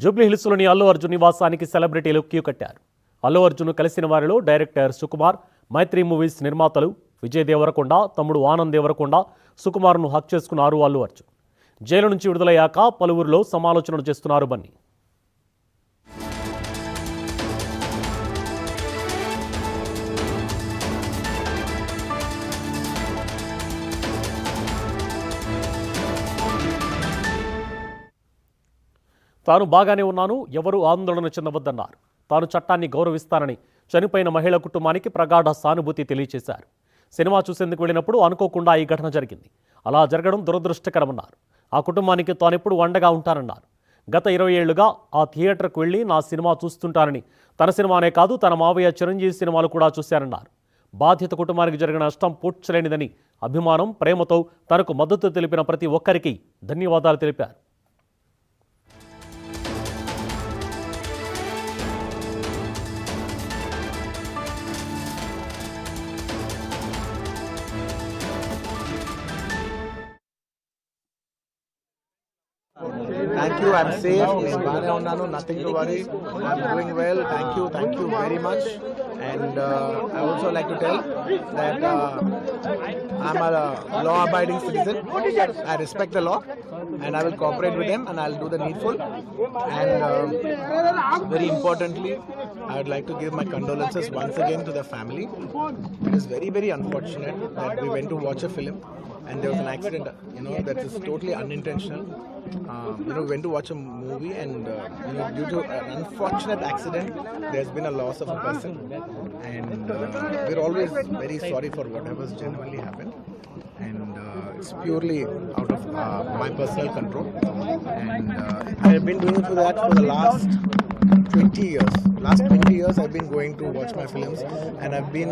Jubilee హిల్స్లోని అల్లు అర్జున్ నివాసానికి సెలబ్రిటీలు క్యూ కట్టారు. అల్లు అర్జున్ కలిసిన వారిలో డైరెక్టర్ సుకుమార్, మైత్రి మూవీస్ నిర్మాతలు విజయ్ దేవరకొండ, తమ్ముడు ఆనంద్ దేవరకొండ సుకుమార్ను హక్ చేసుకున్నారు అల్లు అర్జున్. జైలు నుంచి విడుదలయ్యాక పలువురిలో సమాలోచనలు చేస్తున్నారు బన్నీ. తాను బాగానే ఉన్నాను, ఎవరూ ఆందోళన చెందవద్దన్నారు. తాను చట్టాన్ని గౌరవిస్తానని చనిపోయిన మహిళ కుటుంబానికి ప్రగాఢ సానుభూతి తెలియజేశారు. సినిమా చూసేందుకు వెళ్ళినప్పుడు అనుకోకుండా ఈ ఘటన జరిగింది. అలా జరగడం దురదృష్టకరమన్నారు. ఆ కుటుంబానికి తానెప్పుడు అండగా ఉంటానన్నారు. గత 20 ఏళ్లుగా ఆ థియేటర్కు వెళ్ళి నా సినిమా చూస్తుంటానని, తన సినిమానే కాదు తన మావయ్య చిరంజీవి సినిమాలు కూడా చూశారన్నారు. బాధిత కుటుంబానికి జరిగిన నష్టం పూడ్చలేనిదని, అభిమానం, ప్రేమతో తనకు మద్దతు తెలిపిన ప్రతి ఒక్కరికి ధన్యవాదాలు తెలిపారు. Thank you. I'm safe. Nothing to worry. I'm doing well. Thank you very much. And I also like to tell that I'm a law-abiding citizen. I respect the law, and I will cooperate with them, and I'll do the needful. And very importantly, I would like to give my condolences once again to the family. It is very, very unfortunate that we went to watch a film and there was an accident, that is totally unintentional. We went to watch a movie and due to an unfortunate accident, there's been a loss of a person, and we're always very sorry for whatever's genuinely happened, and it's purely out of my personal control, and I've been doing for that for the last 20 years. Last 20 years I've been going to watch my films, and I've been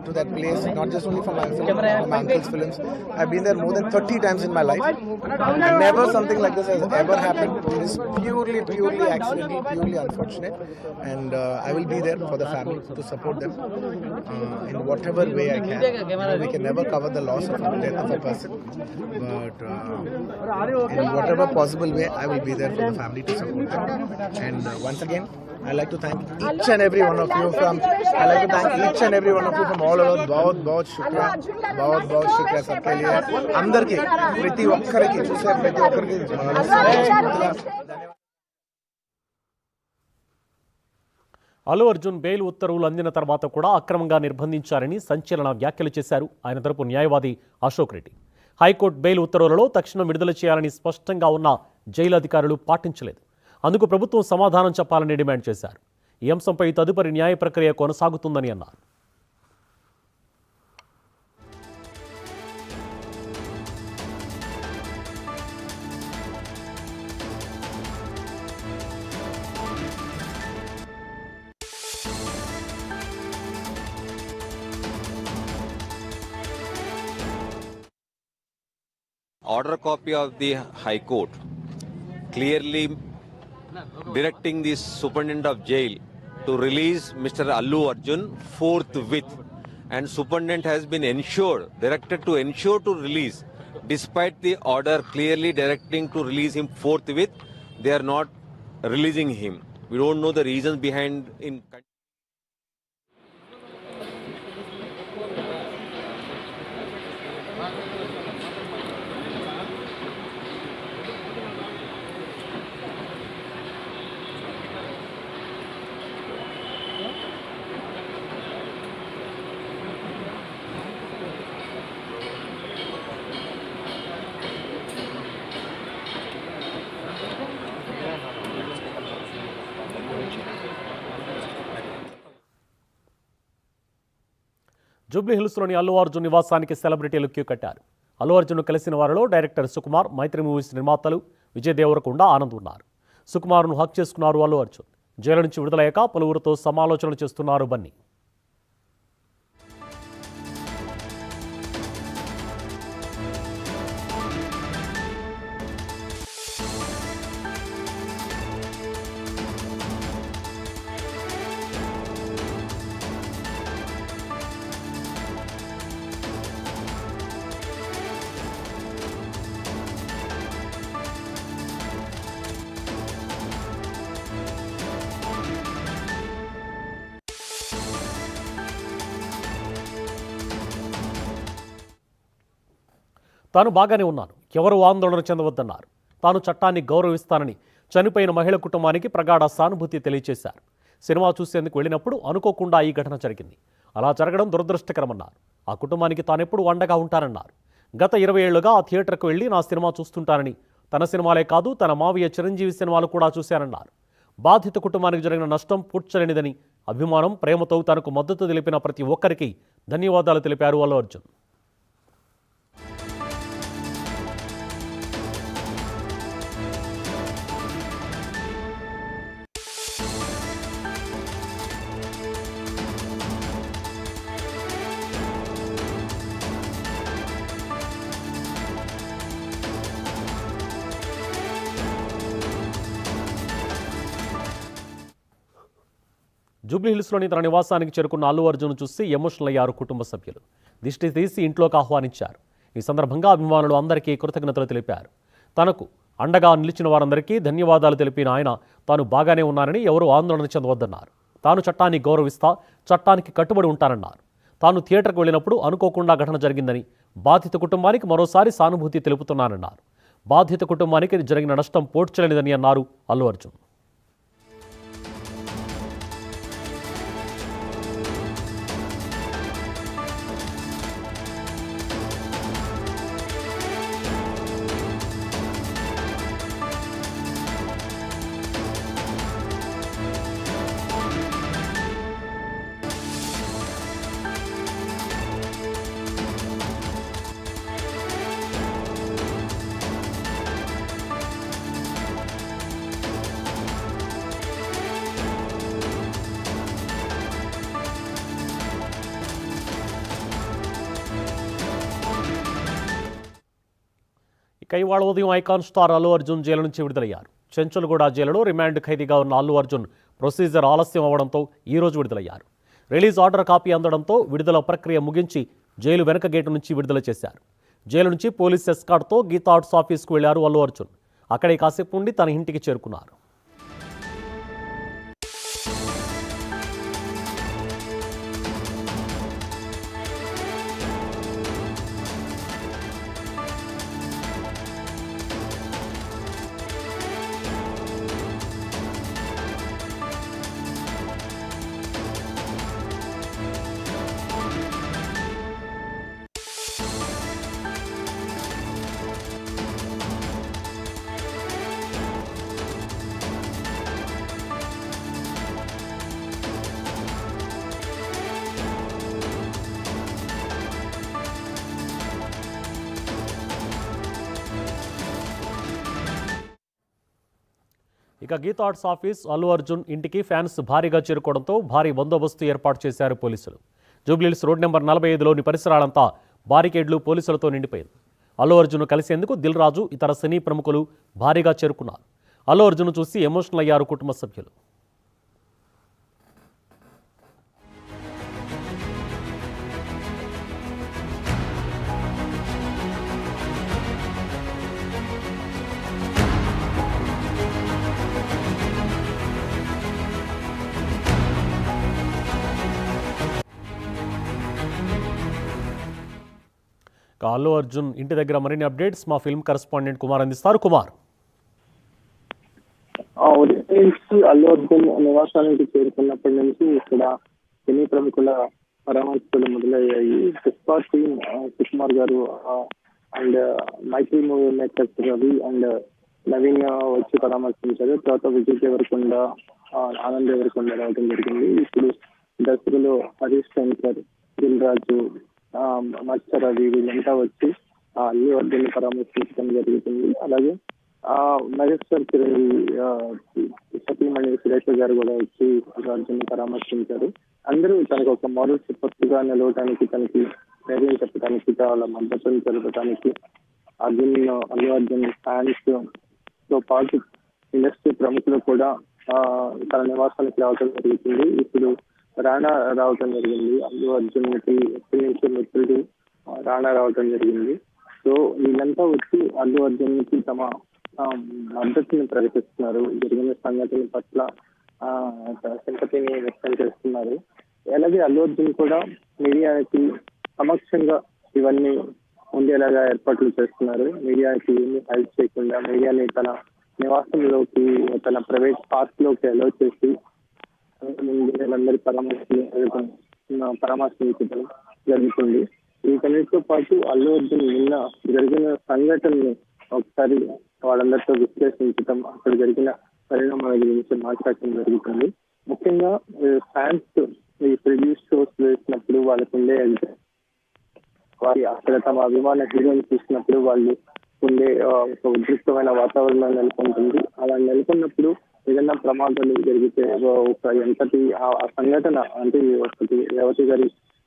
to that place not just only for my film, for my uncle's films. I've been there more than 30 times in my life, and never something like this has ever happened. It is purely accidental, purely unfortunate, and I will be there for the family to support them in whatever way I can. We can never cover the loss of the death of a person, but in whatever possible way I will be there for the family to support them. And once again, I like to thank each and every one of you from all over. बहुत शुक्रिया सबके लिए. अंदर के प्रति ఒక్కరికి చూసే ప్రతి ఒక్కరికి అల్లు అర్జున్ బెయిల్ ఉత్తర్వులు అందిన తర్వాత కూడా అక్రమంగా నిర్బంధించారని సంచలన వ్యాఖ్యలు చేశారు ఆయన తరపు న్యాయవాది అశోక్ రెడ్డి. హైకోర్టు బెయిల్ ఉత్తర్వులలో తక్షణం విడుదల చేయాలని స్పష్టంగా ఉన్న జైలు అధికారులు పాటించలేదు. అందుకు ప్రభుత్వం సమాధానం చెప్పాలని డిమాండ్ చేశారు. ఈ అంశంపై తదుపరి న్యాయ ప్రక్రియ కొనసాగుతుందని అన్నారు. Order copy of the High Court clearly directing the Superintendent of Jail to release Mr. Allu Arjun forthwith, and Superintendent has been directed to ensure to release. Despite the order clearly directing to release him forthwith, they are not releasing him. We don't know the reasons behind in. Jubilee హిల్స్లోని అల్లు అర్జున్ నివాసానికి సెలబ్రిటీలు queue కట్టారు. అల్లు అర్జున్ కలిసిన వారిలో director Sukumar, మైత్రి movies నిర్మాతలు విజయ్ దేవరకొండ, ఆనంద్ ఉన్నారు. సుకుమార్ను హక్ చేసుకున్నారు Allu Arjun. Jail నుంచి విడుదలయ్యాక పలువురితో సమాలోచనలు చేస్తున్నారు బన్నీ. తాను బాగానే ఉన్నాను, ఎవరూ ఆందోళన చెందవద్దన్నారు. తాను చట్టాన్ని గౌరవిస్తానని చనిపోయిన మహిళ కుటుంబానికి ప్రగాఢ సానుభూతి తెలియజేశారు. సినిమా చూసేందుకు వెళ్ళినప్పుడు అనుకోకుండా ఈ ఘటన జరిగింది. అలా జరగడం దురదృష్టకరమన్నారు. ఆ కుటుంబానికి తానెప్పుడు అండగా ఉంటానన్నారు. గత 20 ఏళ్లుగా ఆ థియేటర్కు వెళ్లి నా సినిమా చూస్తుంటానని, తన సినిమాలే కాదు తన మావయ్య చిరంజీవి సినిమాలు కూడా చూశానన్నారు. బాధిత కుటుంబానికి జరిగిన నష్టం పూడ్చలేనిదని, అభిమానం ప్రేమతో తనకు మద్దతు తెలిపిన ప్రతి ఒక్కరికి ధన్యవాదాలు తెలిపారు అల్లు అర్జున్. జూబ్లీహిల్స్లోని తన నివాసానికి చేరుకున్న అల్లు అర్జున్ చూసి ఎమోషనల్ అయ్యారు కుటుంబ సభ్యులు. దిష్టి తీసి ఇంట్లోకి ఆహ్వానించారు. ఈ సందర్భంగా అభిమానులు అందరికీ కృతజ్ఞతలు తెలిపారు. తనకు అండగా నిలిచిన వారందరికీ ధన్యవాదాలు తెలిపిన ఆయన తాను బాగానే ఉన్నానని, ఎవరూ ఆందోళన చెందవద్దన్నారు. తాను చట్టాన్ని గౌరవిస్తా, చట్టానికి కట్టుబడి ఉంటానన్నారు. తాను థియేటర్కు వెళ్ళినప్పుడు అనుకోకుండా ఘటన జరిగిందని, బాధిత కుటుంబానికి మరోసారి సానుభూతి తెలుపుతున్నానన్నారు. బాధిత కుటుంబానికి జరిగిన నష్టం పోడ్చలేనిదని అన్నారు అల్లు అర్జున్. ఇక ఇవాళ ఉదయం icon star Allu Arjun jail నుంచి విడుదలయ్యారు. చెంచులగూడ జైలులో రిమాండ్ ఖైదీగా ఉన్న అల్లు అర్జున్ ప్రొసీజర్ ఆలస్యం అవ్వడంతో ఈరోజు విడుదలయ్యారు. రిలీజ్ ఆర్డర్ కాపీ అందడంతో విడుదల ప్రక్రియ ముగించి జైలు వెనక గేటు నుంచి విడుదల చేశారు. జైలు నుంచి పోలీస్ ఎస్కార్ట్తో గీతా ఆర్ట్స్ ఆఫీస్కు వెళ్లారు అల్లు అర్జున్. అక్కడే కాసేపు ఉండి తన ఇంటికి చేరుకున్నారు. ఇక గీతా ఆర్ట్స్ ఆఫీస్, అల్లు అర్జున్ ఇంటికి ఫ్యాన్స్ భారీగా చేరుకోవడంతో భారీ బందోబస్తు ఏర్పాటు చేశారు పోలీసులు. జూబ్లీహిల్స్ రోడ్ నెంబర్ 45లోని పరిసరాలంతా బారికేడ్లు పోలీసులతో నిండిపోయింది. అల్లు అర్జున్ కలిసేందుకు దిల్ రాజు, ఇతర సినీ ప్రముఖులు భారీగా చేరుకున్నారు. అల్లు అర్జున్ చూసి ఎమోషనల్ అయ్యారు కుటుంబ సభ్యులు. అల్లు అర్జున్ ఇంటి దగ్గర మరిన్ని అప్డేట్స్ మా ఫిల్మ్ కరెస్పాండెంట్ కుమార్ అందిస్తారు. కుమార్, అల్లు అర్జున్ నివాసానికి చేరుకున్నప్పటి నుంచి ఇక్కడ సినీ ప్రముఖుల పరామర్శలు మొదలయ్యాయి. పుష్ప టీమ్ సుకుమార్ గారు and Mythri movie makers Ravi and Naveen వచ్చి పరామర్శించారు. తర్వాత విజయ్ దేవరకొండ, ఆనంద్ దేవరకొండ రావడం జరిగింది. ఇప్పుడు దర్శకులు హరీష్ శంకర్, దిల్ రాజు, మత్స్య రవి వీళ్ళంతా వచ్చి అల్లు అర్జున్ పరామర్శించడం జరుగుతుంది. అలాగే మెగాస్టార్ చిరంజీవి సతీమణి సురేష గారు కూడా వచ్చి అల్లు అర్జున్ పరామర్శించారు. అందరూ తనకు ఒక మోడల్ సపోర్ట్ గా నిలవడానికి, తనకి ధైర్యం చెప్పడానికి, వాళ్ళ మద్దతును తెలపడానికి అల్లు అర్జున్ ఫ్యాన్స్ తో పాటు ఇండస్ట్రీ ప్రముఖులు కూడా తన నివాసానికి రావడం జరుగుతుంది. ఇప్పుడు రాణా రావటం జరిగింది. అల్లు అర్జున్ కి ఎప్పటి నుంచి మిత్రుడు రాణా రావటం జరిగింది. సో వీళ్ళంతా వచ్చి అల్లు అర్జున్ కి తమ మద్దతుని ప్రకటిస్తున్నారు. జరిగిన సంఘటన పట్ల సింపతిని వ్యక్తం చేస్తున్నారు. అలాగే అల్లు అర్జున్ కూడా మీడియాకి సమక్షంగా ఇవన్నీ ఉండేలాగా ఏర్పాట్లు చేస్తున్నారు. మీడియాకి ఏమీ హెల్ప్ చేయకుండా మీడియాని తన నివాసంలోకి, తన ప్రైవేట్ పార్క్ లోకి అలౌ చేసి అందరి పరామర్శించడం జరుగుతుంది. వీటన్నిటితో పాటు అల్లు అర్జున్ నిన్న జరిగిన సంఘటనని ఒకసారి వాళ్ళందరితో విశ్లేషించడం, అక్కడ జరిగిన పరిణామాల గురించి మాట్లాడటం జరుగుతుంది. ముఖ్యంగా ఫ్యాన్స్ ఈ ప్రివ్యూస్ షోస్ వేసినప్పుడు వాళ్ళకు ఉండే వారి అక్కడ తమ అభిమాన హీరోని చూసినప్పుడు వాళ్ళు ఉండే ఒక ఉద్రిక్తమైన వాతావరణం నెలకొంటుంది. అలా నెలకొన్నప్పుడు ఏదైనా ప్రమాదాలు జరిగితే ఒక ఎంతటి ఆ సంఘటన అంటే ఒకటి రేవతి గారి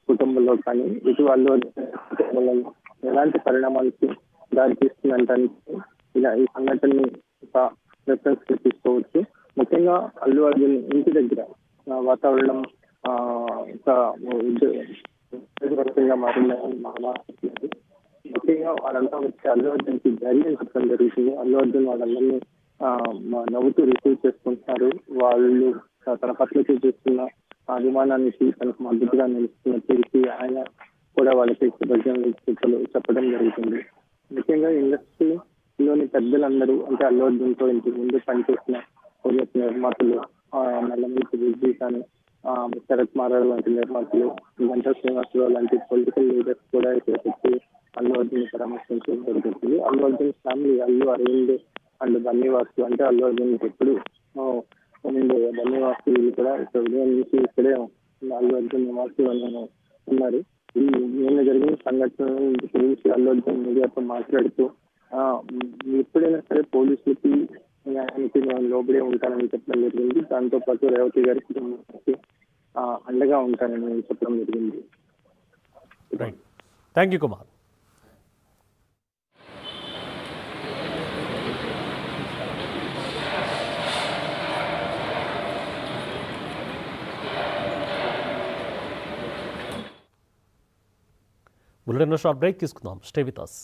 కుటుంబంలో కానీ ఇటు అల్లు అర్జున్ ఎలాంటి పరిణామాలకి దారి తీస్తుందంటానికి ఇలా ఈ సంఘటనని ఒక రెఫరెన్స్ తీసుకోవచ్చు. ముఖ్యంగా అల్లు అర్జున్ ఇంటి దగ్గర వాతావరణం ఉద్యోగంగా మారిందని ముఖ్యంగా వాళ్ళంతా వచ్చి అల్లు అర్జున్ కి ధైర్యం చెప్పడం జరుగుతుంది. అల్లు అర్జున్ వాళ్ళందరినీ నవ్వుతూ రిసీవ్ చేసుకుంటున్నారు. వాళ్ళు తన పట్ల చూపిస్తున్న అభిమానానికి తనకు మద్దతుగా నిలుస్తున్న తిరిగి ఆయన కూడా వాళ్ళకి కృతజ్ఞతలు చెప్పడం జరుగుతుంది. ముఖ్యంగా ఇండస్ట్రీలోని పెద్దలందరూ అంటే అల్లు అర్జున్ తో ఇంటికి ముందు పనిచేసిన నిర్మాతలు, నల్లమూర్తి విజీ కానీ, శరత్ మారారు లాంటి నిర్మాతలు, గంటా శ్రీనివాసరావు లాంటి పొలిటికల్ లీడర్స్ కూడా వచ్చి అల్లు అర్జున్ పరామర్శించడం జరుగుతుంది. అల్లు అర్జున్ ఫ్యామిలీ, అల్లు అరవింద్ అండ్ బన్నీవాసు అంటే అల్లు అర్జున్ ఎప్పుడు బన్నీవాసు వీళ్ళు కూడా ఇక్కడ ఉదయం నుంచి ఇక్కడే అల్లు అర్జున్ నివాసులు ఉన్నారు. ఈ నిన్న జరిగిన సంఘటన గురించి అల్లు అర్జున్ మీడియాతో మాట్లాడుతూ ఎప్పుడైనా సరే పోలీసులకి న్యాయానికి నేను లోబడే ఉంటానని చెప్పడం జరిగింది. దాంతో పాటు రేవతి గారి కుటుంబానికి అండగా ఉంటానని చెప్పడం జరిగింది. Thank you Kumar. Bulletin short break తీసుకుందాం. Stay with us.